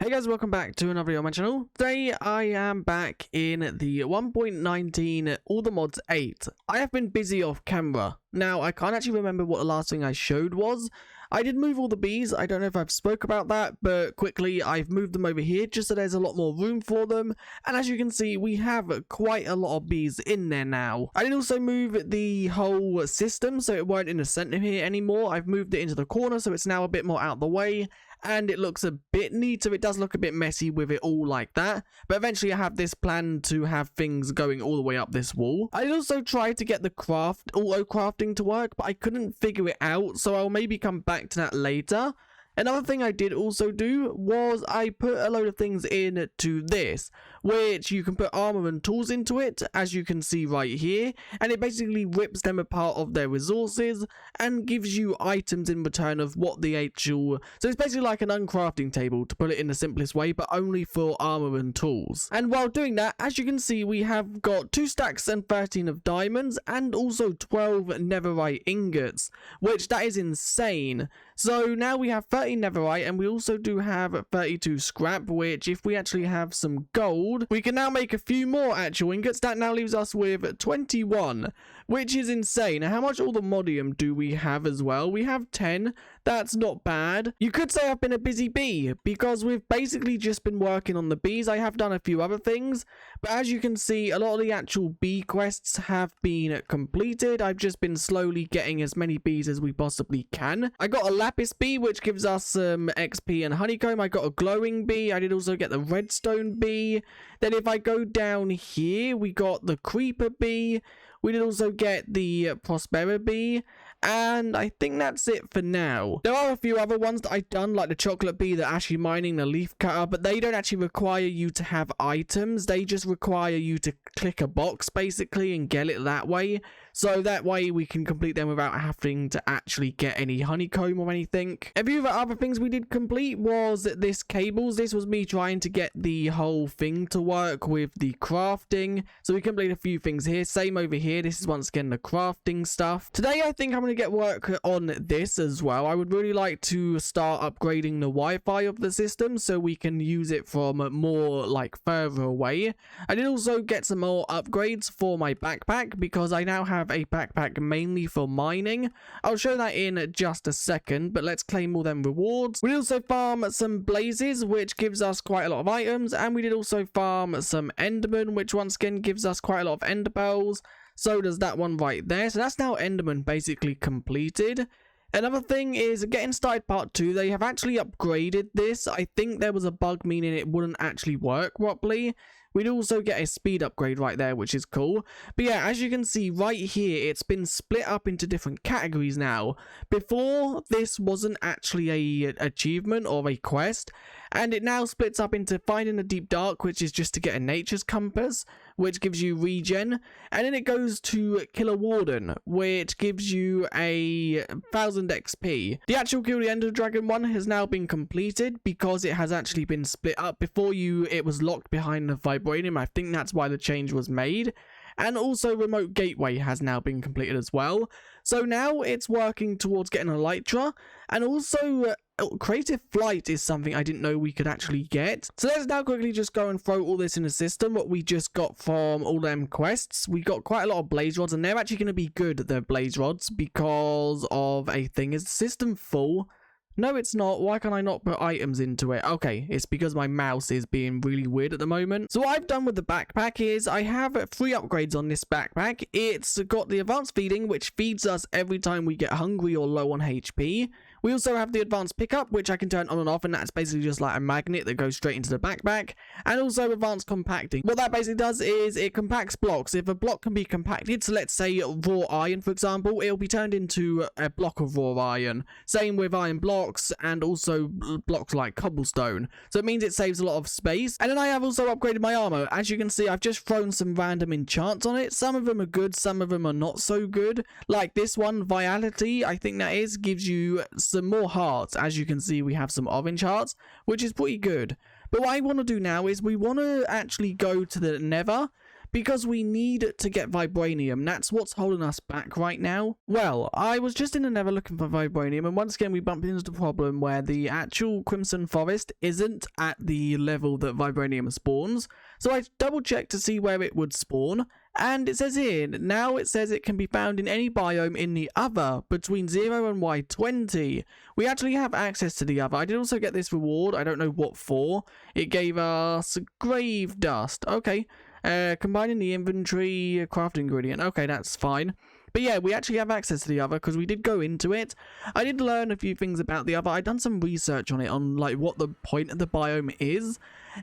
Hey guys, welcome back to another video on my channel. Today I am back in the 1.19 All the Mods 8. I have been busy off camera. Now I can't actually remember what the last thing I showed was. I did move all the bees. I don't know if I've spoke about that, but quickly I've moved them over here just so there's a lot more room for them. And as you can see, we have quite a lot of bees in there now. I did also move the whole system so it weren't in the center here anymore. I've moved it into the corner so it's now a bit more out the way. And it looks a bit neater. It does look a bit messy with it all like that. But eventually I have this plan to have things going all the way up this wall. I also tried to get the auto crafting to work, but I couldn't figure it out. So I'll maybe come back to that later. Another thing I did also do was I put a load of things into this, which you can put armor and tools into it, as you can see right here, and it basically rips them apart of their resources and gives you items in return of what the actual... So it's basically like an uncrafting table, to put it in the simplest way, but only for armor and tools. And while doing that, as you can see, we have got 2 stacks and 13 of diamonds, and also 12 netherite ingots, which that is insane. So now we have 30 netherite, and we also do have 32 scrap, which if we actually have some gold, we can now make a few more actual ingots. That now leaves us with 21, which is insane. Now, how much all the modium do we have as well? We have 10. That's not bad. You could say I've been a busy bee, because we've basically just been working on the bees. I have done a few other things, but as you can see, a lot of the actual bee quests have been completed. I've just been slowly getting as many bees as we possibly can. I got a lapis bee, which gives us some XP and honeycomb. I got a glowing bee. I did also get the redstone bee. Then if I go down here, we got the creeper bee. We did also get the Prospera bee, and I think that's it for now. There are a few other ones that I've done, like the chocolate bee, the ashy mining, the leaf cutter, but they don't actually require you to have items. They just require you to click a box, basically, and get it that way. So that way we can complete them without having to actually get any honeycomb or anything. A few of the other things we did complete was this cables. This was me trying to get the whole thing to work with the crafting. So we completed a few things here. Same over here. This is once again the crafting stuff. Today I think I'm going to get work on this as well. I would really like to start upgrading the Wi-Fi of the system so we can use it from more like further away. I did also get some more upgrades for my backpack because I now have a backpack mainly for mining. I'll show that in just a second, but let's claim all them rewards. We did also farm some blazes, which gives us quite a lot of items, and we did also farm some enderman, which once again gives us quite a lot of ender pearls. So does that one right there. So that's now enderman basically completed. Another thing is getting started part 2. They have actually upgraded this. I think there was a bug meaning it wouldn't actually work properly. We'd also get a speed upgrade right there, which is cool. But yeah, as you can see right here, it's been split up into different categories now. Before, this wasn't actually a achievement or a quest, and it now splits up into finding the deep dark, which is just to get a nature's compass, which gives you regen, and then it goes to kill a warden, which gives you 1000 XP. The actual kill the ender dragon one has now been completed because it has actually been split up. Before it was locked behind the vibranium. I think that's why the change was made. And also remote gateway has now been completed as well. So now it's working towards getting an elytra, and also creative flight is something I didn't know we could actually get. So let's now quickly just go and throw all this in the system, what we just got from all them quests. We got quite a lot of blaze rods, and they're actually going to be good, the blaze rods, because of a thing. Is the system full? No, it's not. Why can I not put items into it? Okay, it's because my mouse is being really weird at the moment. So what I've done with the backpack is I have 3 upgrades on this backpack. It's got the advanced feeding, which feeds us every time we get hungry or low on HP. We also have the advanced pickup, which I can turn on and off, and that's basically just like a magnet that goes straight into the backpack. And also advanced compacting. What that basically does is it compacts blocks. If a block can be compacted, so let's say raw iron, for example, it'll be turned into a block of raw iron. Same with iron blocks and also blocks like cobblestone. So it means it saves a lot of space. And then I have also upgraded my armor. As you can see, I've just thrown some random enchants on it. Some of them are good, some of them are not so good. Like this one, Vitality, I think that is, gives you some more hearts. As you can see, we have some orange hearts, which is pretty good. But what I want to do now is we want to actually go to the nether, because we need to get vibranium. That's what's holding us back right now. Well, I was just in the nether looking for vibranium, and once again we bumped into the problem where the actual Crimson Forest isn't at the level that vibranium spawns. So I double checked to see where it would spawn, and it says here, now it says it can be found in any biome in the other between 0 and Y20. We actually have access to the other. I did also get this reward, I don't know what for. It gave us grave dust. Okay. Combining the inventory, craft ingredient. Okay, that's fine. But yeah, we actually have access to the other because we did go into it. I did learn a few things about the other. I done some research on it, on like what the point of the biome is.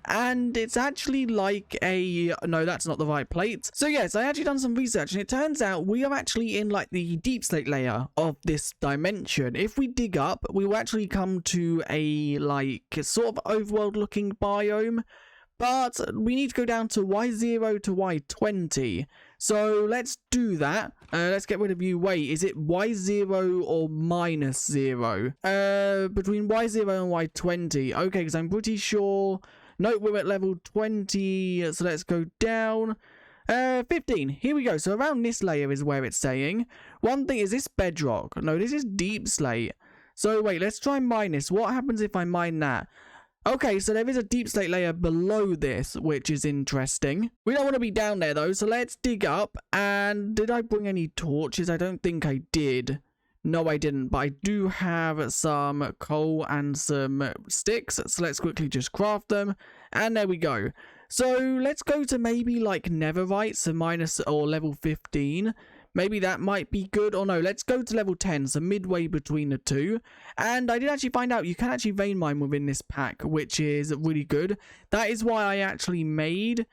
And it's actually like a... No, that's not the right plate. So yes, I actually done some research, and it turns out we are actually in like the deep slate layer of this dimension. If we dig up, we will actually come to a like sort of overworld looking biome. But we need to go down to Y0 to Y20. So let's do that. Let's get rid of you. Wait, is it Y0 or -0? Between Y0 and Y20. Okay, because I'm pretty sure... Nope, we're at level 20. So let's go down. 15. Here we go. So around this layer is where it's saying. One thing, is this bedrock? No, this is deep slate. So wait, let's try mine this. What happens if I mine that? Okay, so there is a deep slate layer below this, which is interesting. We don't want to be down there though, so let's dig up. And did I bring any torches? I don't think I did. No, I didn't, but I do have some coal and some sticks, so let's quickly just craft them. And there we go. So let's go to maybe like netherite, so minus or level 15. Maybe that might be good. Or no, let's go to level 10, so midway between the two. And I did actually find out you can actually vein mine within this pack, which is really good. That is why I actually made...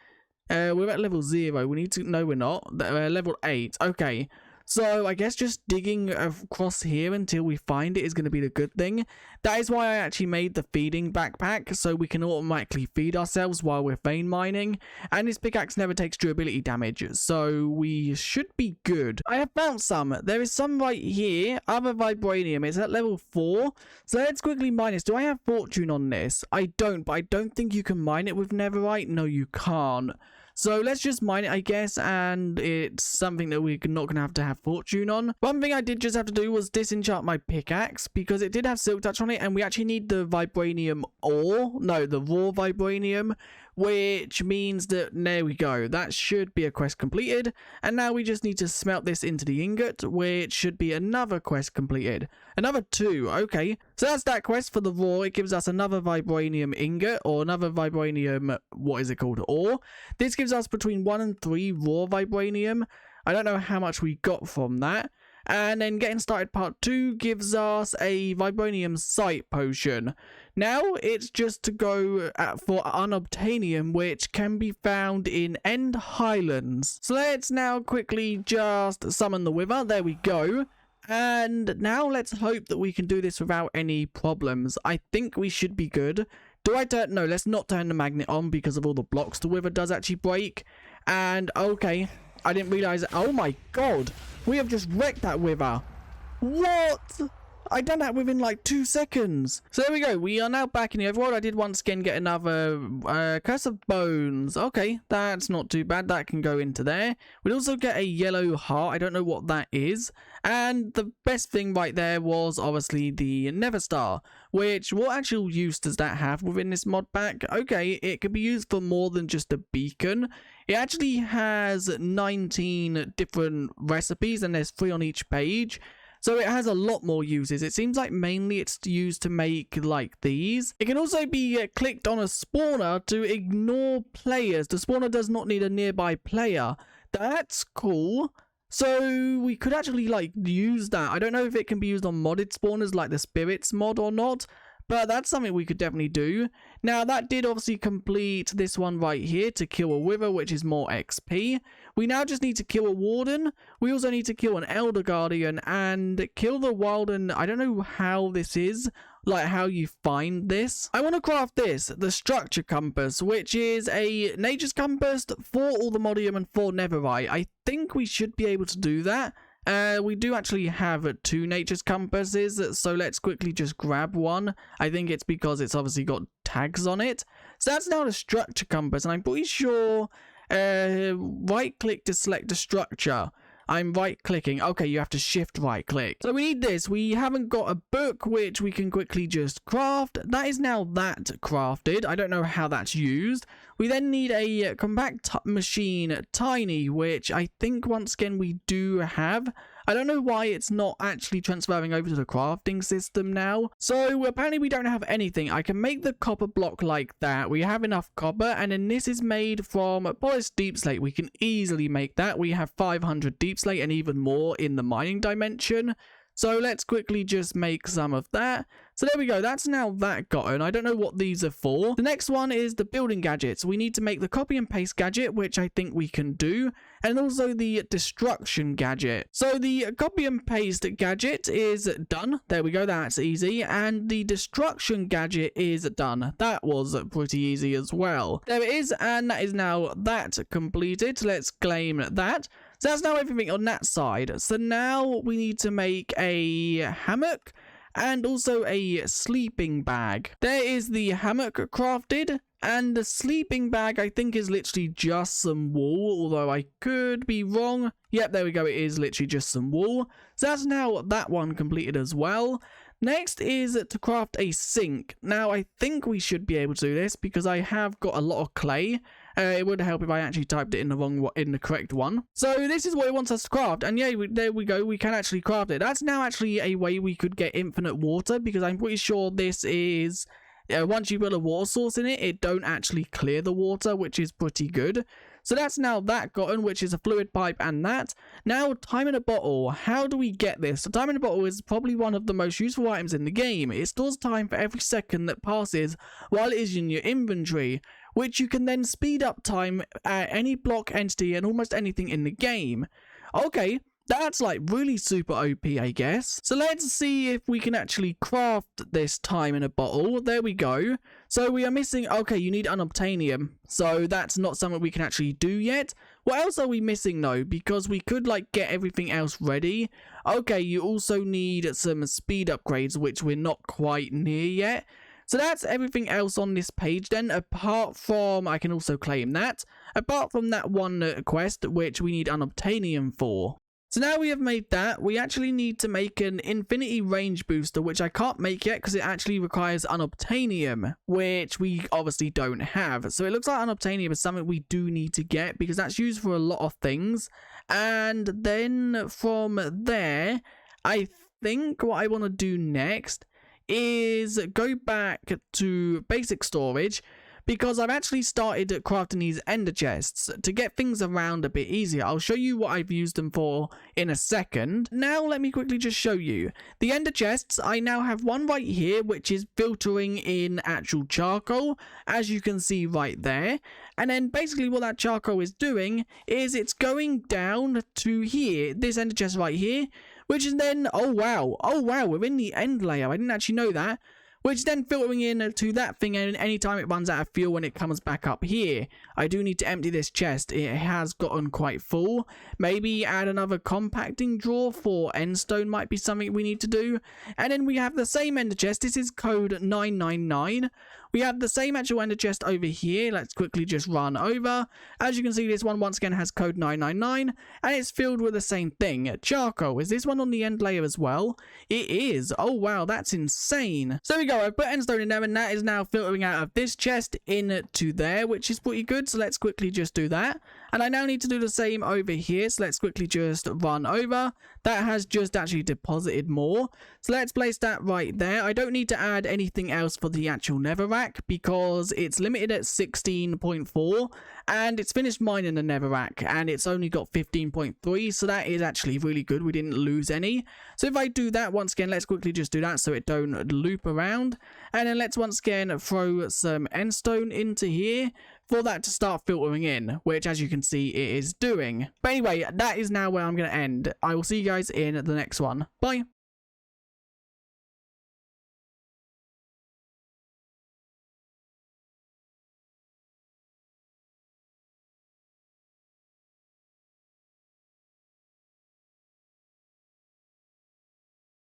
we're at level 0. We need to... No, we're not. Level 8. Okay. So I guess just digging across here until we find it is going to be the good thing. That is why I actually made the feeding backpack, so we can automatically feed ourselves while we're vein mining. And this pickaxe never takes durability damage, so we should be good. I have found some. There is some right here. Other vibranium. It's at level 4. So let's quickly mine this. Do I have fortune on this? I don't, but I don't think you can mine it with netherite. No, you can't. So let's just mine it, I guess, and it's something that we're not going to have fortune on. One thing I did just have to do was disenchant my pickaxe, because it did have silk touch on it, and we actually need the vibranium ore. No, the raw vibranium, which means that, there we go, that should be a quest completed. And now we just need to smelt this into the ingot, which should be another quest completed. Another 2, okay. So that's that quest for the raw. It gives us another vibranium ingot, or another vibranium, what is it called, ore. This gives us between 1 and 3 raw vibranium. I don't know how much we got from that. And then getting started part 2 gives us a vibranium sight potion. Now it's just to go for unobtainium, which can be found in End Highlands. So let's now quickly just summon the wither. There we go. And now let's hope that we can do this without any problems. I think we should be good. Do I turn... No, let's not turn the magnet on because of all the blocks the wither does actually break. And okay, I didn't realize... Oh my god, we have just wrecked that wither. What? I done that within like 2 seconds. So there we go. We are now back in the overworld. I did once again get another curse of bones. Okay, that's not too bad. That can go into there. We'd also get a yellow heart. I don't know what that is. And the best thing right there was obviously the nether star, which what actual use does that have within this mod pack? Okay, it can be used for more than just a beacon. It actually has 19 different recipes, and there's 3 on each page. So it has a lot more uses. It seems like mainly it's used to make like these. It can also be clicked on a spawner to ignore players. The spawner does not need a nearby player. That's cool. So we could actually like use that. I don't know if it can be used on modded spawners like the spirits mod or not, but that's something we could definitely do. Now, that did obviously complete this one right here to kill a wither, which is more XP. We now just need to kill a warden. We also need to kill an elder guardian and kill the wilden. I don't know how this is, like how you find this. I want to craft this, the structure compass, which is a nature's compass for all the modium and for netherite. I think we should be able to do that. We do actually have 2 nature's compasses, so let's quickly just grab one. I think it's because it's obviously got tags on it. So that's now the structure compass, and I'm pretty sure right click to select a structure. I'm right clicking. Okay, you have to shift right click. So we need this. We haven't got a book which we can quickly just craft. That is now that crafted. I don't know how that's used. We then need a compact machine tiny, which I think once again we do have. I don't know why it's not actually transferring over to the crafting system now. So apparently we don't have anything. I can make the copper block like that. We have enough copper, and then this is made from polished deep slate. We can easily make that. We have 500 deep slate and even more in the mining dimension. So let's quickly just make some of that. So there we go. That's now that gotten. I don't know what these are for. The next one is the building gadgets. We need to make the copy and paste gadget, which I think we can do. And also the destruction gadget. So the copy and paste gadget is done. There we go. That's easy. And the destruction gadget is done. That was pretty easy as well. There it is. And that is now that completed. Let's claim that. So that's now everything on that side. So now we need to make a hammock and also a sleeping bag. There is the hammock crafted, and the sleeping bag I think is literally just some wool, although I could be wrong. Yep, there we go. It is literally just some wool. So that's now that one completed as well. Next is to craft a sink. Now I think we should be able to do this because I have got a lot of clay. It would help if I actually typed it in the correct one. So this is what it wants us to craft, and yeah, there we go. We can actually craft it. That's now actually a way we could get infinite water, because I'm pretty sure this is once you put a water source in it, it don't actually clear the water, which is pretty good. So that's now that gotten, which is a fluid pipe and that. Now, time in a bottle. How do we get this? So time in a bottle is probably one of the most useful items in the game. It stores time for every second that passes while it is in your inventory, which you can then speed up time at any block entity and almost anything in the game. Okay, that's like really super OP, I guess. So let's see if we can actually craft this time in a bottle. There we go. So we are missing, okay, you need unobtainium. So that's not something we can actually do yet. What else are we missing though? Because we could like get everything else ready. Okay, you also need some speed upgrades, which we're not quite near yet. So that's everything else on this page then, apart from, I can also claim that, apart from that one quest, which we need unobtainium for. So now we have made that, we actually need to make an infinity range booster, which I can't make yet because it actually requires unobtainium, which we obviously don't have. So it looks like unobtainium is something we do need to get because that's used for a lot of things. And then from there, I think what I want to do next is go back to basic storage, because I've actually started crafting these ender chests to get things around a bit easier. I'll show you what I've used them for in a second. Now let me quickly just show you. The ender chests, I now have one right here which is filtering in actual charcoal, as you can see right there. And then basically what that charcoal is doing is it's going down to here, this ender chest right here, which is then, oh wow, we're in the end layer. I didn't actually know that. Which is then filtering in to that thing, and anytime it runs out of fuel when it comes back up here. I do need to empty this chest. It has gotten quite full. Maybe add another compacting drawer for endstone might be something we need to do. And then we have the same ender chest. This is code 999. We have the same actual ender chest over here. Let's quickly just run over. As you can see, this one once again has code 999, and it's filled with the same thing. Charcoal. Is this one on the end layer as well? It is. Oh wow, that's insane. So there we go. I've put endstone in there, and that is now filtering out of this chest into there, which is pretty good. So let's quickly just do that. And I now need to do the same over here. So let's quickly just run over. That has just actually deposited more. So let's place that right there. I don't need to add anything else for the actual netherrack because it's limited at 16.4 and it's finished mining the netherrack and it's only got 15.3. So that is actually really good. We didn't lose any. So if I do that once again, let's quickly just do that so it don't loop around. And then let's once again throw some endstone into here for that to start filtering in, which as you can see it is doing. But anyway, that is now where I'm going to end. I will see you guys in the next one. Bye.